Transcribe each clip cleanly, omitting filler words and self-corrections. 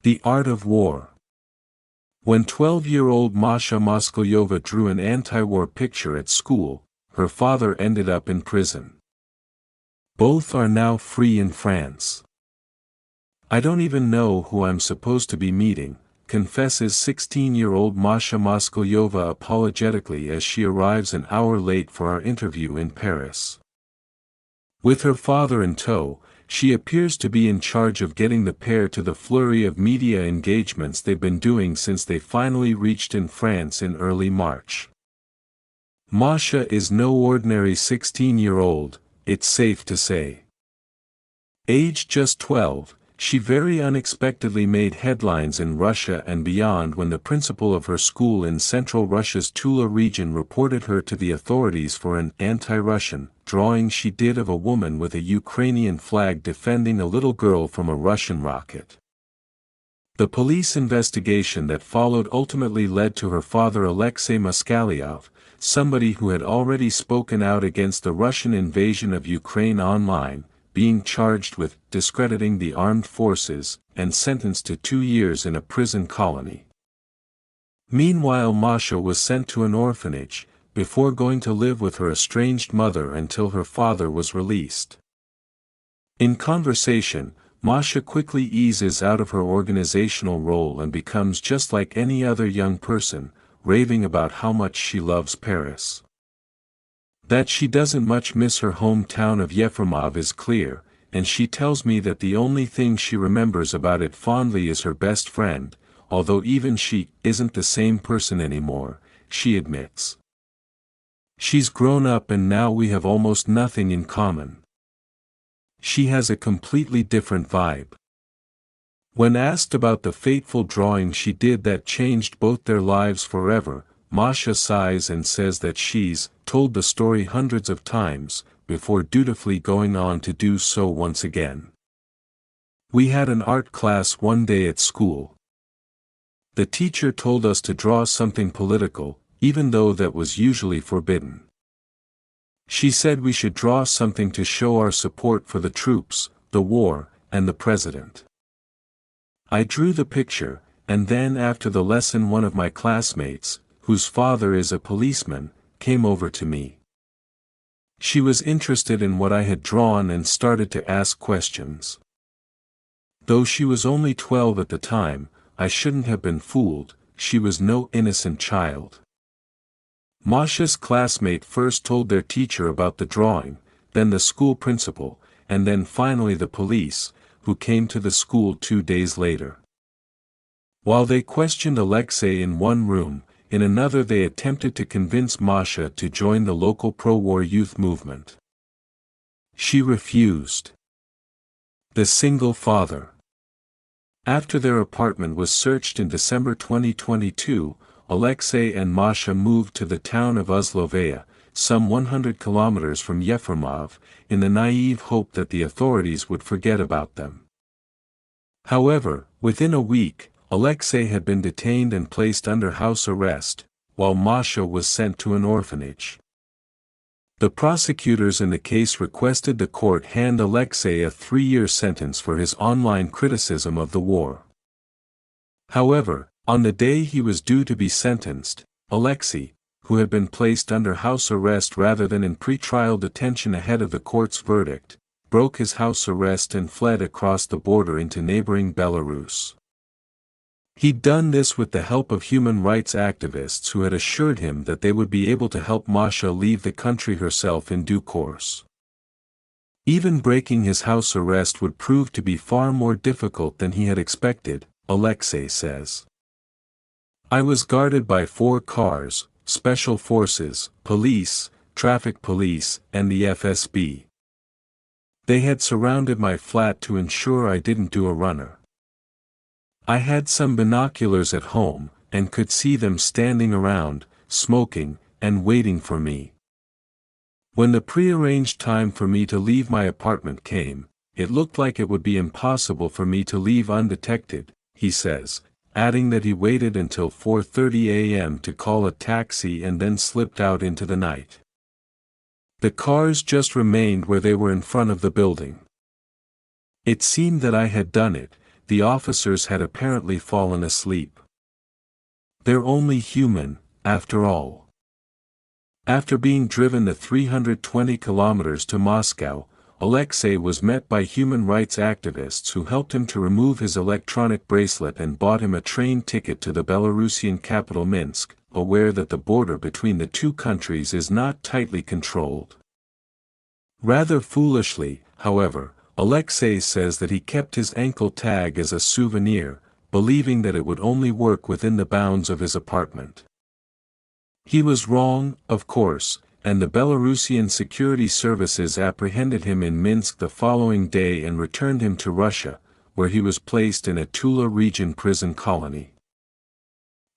The Art of War. When 12-year-old Masha Moskalyova drew an anti-war picture at school, her father ended up in prison. Both are now free in France. I don't even know who I'm supposed to be meeting, confesses 16-year-old Masha Moskalyova apologetically as she arrives an hour late for our interview in Paris. With her father in tow, she appears to be in charge of getting the pair to the flurry of media engagements they've been doing since they finally reached in France in early March. Masha is no ordinary 16-year-old, it's safe to say. Aged just 12, she very unexpectedly made headlines in Russia and beyond when the principal of her school in central Russia's Tula region reported her to the authorities for an anti-Russian drawing she did of a woman with a Ukrainian flag defending a little girl from a Russian rocket. The police investigation that followed ultimately led to her father Alexei Moskalyov, somebody who had already spoken out against the Russian invasion of Ukraine online, being charged with discrediting the armed forces and sentenced to 2 years in a prison colony. Meanwhile, Masha was sent to an orphanage, before going to live with her estranged mother until her father was released. In conversation, Masha quickly eases out of her organizational role and becomes just like any other young person, raving about how much she loves Paris. That she doesn't much miss her hometown of Yefremov is clear, and she tells me that the only thing she remembers about it fondly is her best friend, although even she isn't the same person anymore, she admits. She's grown up and now we have almost nothing in common. She has a completely different vibe. When asked about the fateful drawing she did that changed both their lives forever, Masha sighs and says that she's told the story hundreds of times, before dutifully going on to do so once again. We had an art class one day at school. The teacher told us to draw something political, even though that was usually forbidden. She said we should draw something to show our support for the troops, the war, and the president. I drew the picture, and then after the lesson one of my classmates, whose father is a policeman, came over to me. She was interested in what I had drawn and started to ask questions. Though she was only 12 at the time, I shouldn't have been fooled, she was no innocent child. Masha's classmate first told their teacher about the drawing, then the school principal, and then finally the police, who came to the school 2 days later. While they questioned Alexei in one room, in another they attempted to convince Masha to join the local pro-war youth movement. She refused. The single father. After their apartment was searched in December 2022, Alexei and Masha moved to the town of Uzlovaya, some 100 kilometers from Yefremov, in the naive hope that the authorities would forget about them. However, within a week, Alexei had been detained and placed under house arrest, while Masha was sent to an orphanage. The prosecutors in the case requested the court hand Alexei a 3-year sentence for his online criticism of the war. However, on the day he was due to be sentenced, Alexei, who had been placed under house arrest rather than in pre-trial detention ahead of the court's verdict, broke his house arrest and fled across the border into neighboring Belarus. He'd done this with the help of human rights activists who had assured him that they would be able to help Masha leave the country herself in due course. Even breaking his house arrest would prove to be far more difficult than he had expected, Alexei says. I was guarded by 4 cars, special forces, police, traffic police, and the FSB. They had surrounded my flat to ensure I didn't do a runner. I had some binoculars at home, and could see them standing around, smoking, and waiting for me. When the prearranged time for me to leave my apartment came, it looked like it would be impossible for me to leave undetected, he says, adding that he waited until 4:30 a.m. to call a taxi and then slipped out into the night. The cars just remained where they were in front of the building. It seemed that I had done it, the officers had apparently fallen asleep. They're only human, after all. After being driven the 320 kilometers to Moscow, Alexei was met by human rights activists who helped him to remove his electronic bracelet and bought him a train ticket to the Belarusian capital Minsk, aware that the border between the two countries is not tightly controlled. Rather foolishly, however, Alexei says that he kept his ankle tag as a souvenir, believing that it would only work within the bounds of his apartment. He was wrong, of course, and the Belarusian security services apprehended him in Minsk the following day and returned him to Russia, where he was placed in a Tula region prison colony.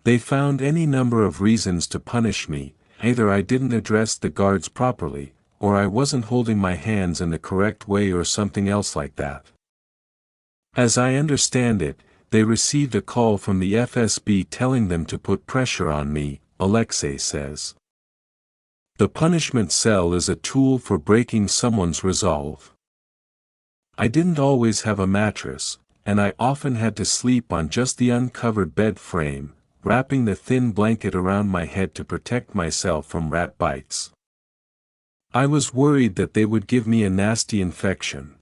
They found any number of reasons to punish me: either I didn't address the guards properly, or I wasn't holding my hands in the correct way, or something else like that. As I understand it, they received a call from the FSB telling them to put pressure on me, Alexei says. The punishment cell is a tool for breaking someone's resolve. I didn't always have a mattress, and I often had to sleep on just the uncovered bed frame, wrapping the thin blanket around my head to protect myself from rat bites. I was worried that they would give me a nasty infection.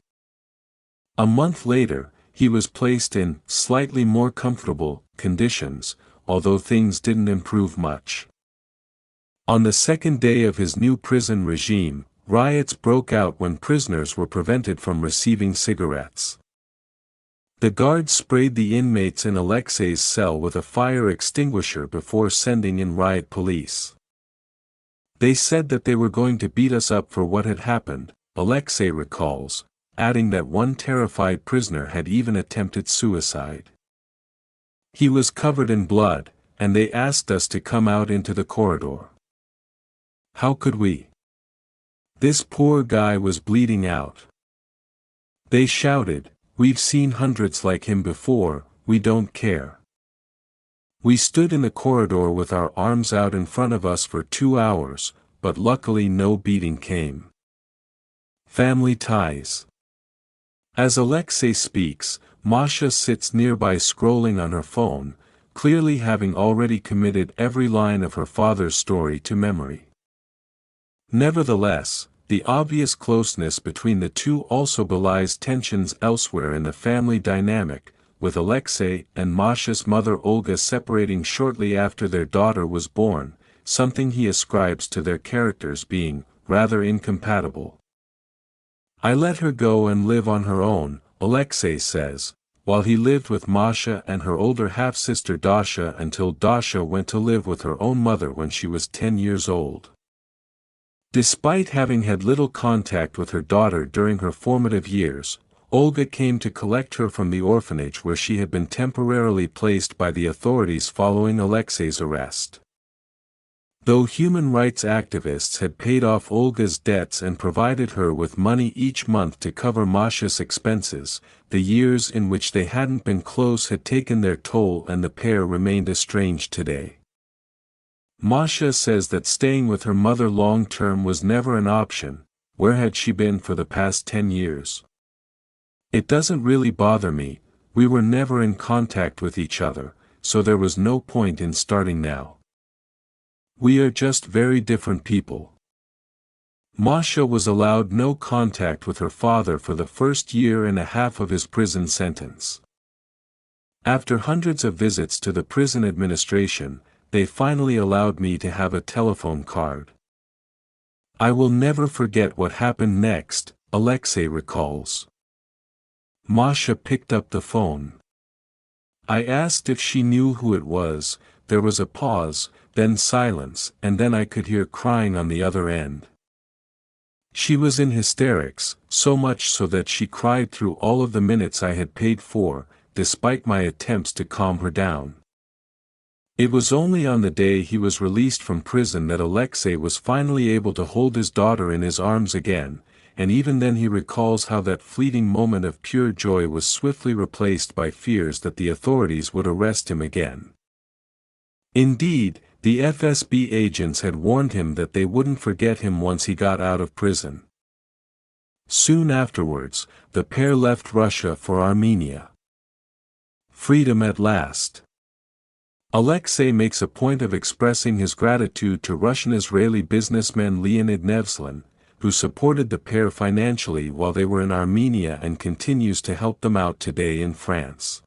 A month later, he was placed in slightly more comfortable conditions, although things didn't improve much. On the second day of his new prison regime, riots broke out when prisoners were prevented from receiving cigarettes. The guards sprayed the inmates in Alexei's cell with a fire extinguisher before sending in riot police. They said that they were going to beat us up for what had happened, Alexei recalls, adding that one terrified prisoner had even attempted suicide. He was covered in blood, and they asked us to come out into the corridor. How could we? This poor guy was bleeding out. They shouted, "We've seen hundreds like him before, we don't care." We stood in the corridor with our arms out in front of us for 2 hours, but luckily no beating came. Family ties. As Alexei speaks, Masha sits nearby scrolling on her phone, clearly having already committed every line of her father's story to memory. Nevertheless, the obvious closeness between the two also belies tensions elsewhere in the family dynamic, with Alexei and Masha's mother Olga separating shortly after their daughter was born, something he ascribes to their characters being rather incompatible. I let her go and live on her own, Alexei says, while he lived with Masha and her older half-sister Dasha until Dasha went to live with her own mother when she was 10 years old. Despite having had little contact with her daughter during her formative years, Olga came to collect her from the orphanage where she had been temporarily placed by the authorities following Alexei's arrest. Though human rights activists had paid off Olga's debts and provided her with money each month to cover Masha's expenses, the years in which they hadn't been close had taken their toll and the pair remained estranged today. Masha says that staying with her mother long-term was never an option. Where had she been for the past 10 years? It doesn't really bother me, we were never in contact with each other, so there was no point in starting now. We are just very different people. Masha was allowed no contact with her father for the first year and a half of his prison sentence. After hundreds of visits to the prison administration, they finally allowed me to have a telephone card. I will never forget what happened next, Alexei recalls. Masha picked up the phone. I asked if she knew who it was. There was a pause, then silence, and then I could hear crying on the other end. She was in hysterics, so much so that she cried through all of the minutes I had paid for, despite my attempts to calm her down. It was only on the day he was released from prison that Alexei was finally able to hold his daughter in his arms again, and even then he recalls how that fleeting moment of pure joy was swiftly replaced by fears that the authorities would arrest him again. Indeed, the FSB agents had warned him that they wouldn't forget him once he got out of prison. Soon afterwards, the pair left Russia for Armenia. Freedom at last. Alexei makes a point of expressing his gratitude to Russian-Israeli businessman Leonid Nevzlin, who supported the pair financially while they were in Armenia and continues to help them out today in France.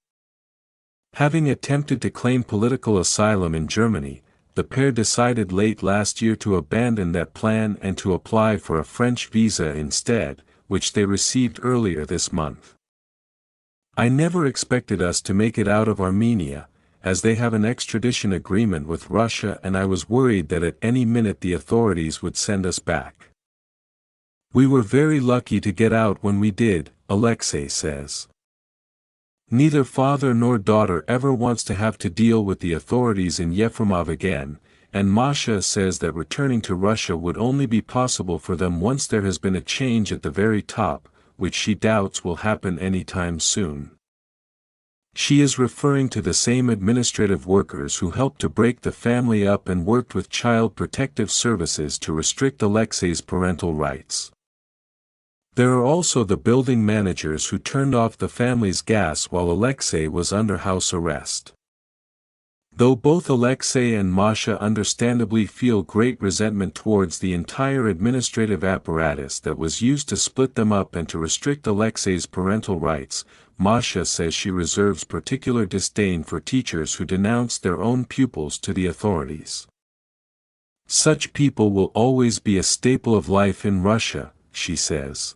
Having attempted to claim political asylum in Germany, the pair decided late last year to abandon that plan and to apply for a French visa instead, which they received earlier this month. I never expected us to make it out of Armenia, as they have an extradition agreement with Russia, and I was worried that at any minute the authorities would send us back. We were very lucky to get out when we did, Alexei says. Neither father nor daughter ever wants to have to deal with the authorities in Yefremov again, and Masha says that returning to Russia would only be possible for them once there has been a change at the very top, which she doubts will happen anytime soon. She is referring to the same administrative workers who helped to break the family up and worked with Child Protective Services to restrict Alexei's parental rights. There are also the building managers who turned off the family's gas while Alexei was under house arrest. Though both Alexei and Masha understandably feel great resentment towards the entire administrative apparatus that was used to split them up and to restrict Alexei's parental rights, Masha says she reserves particular disdain for teachers who denounce their own pupils to the authorities. Such people will always be a staple of life in Russia, she says.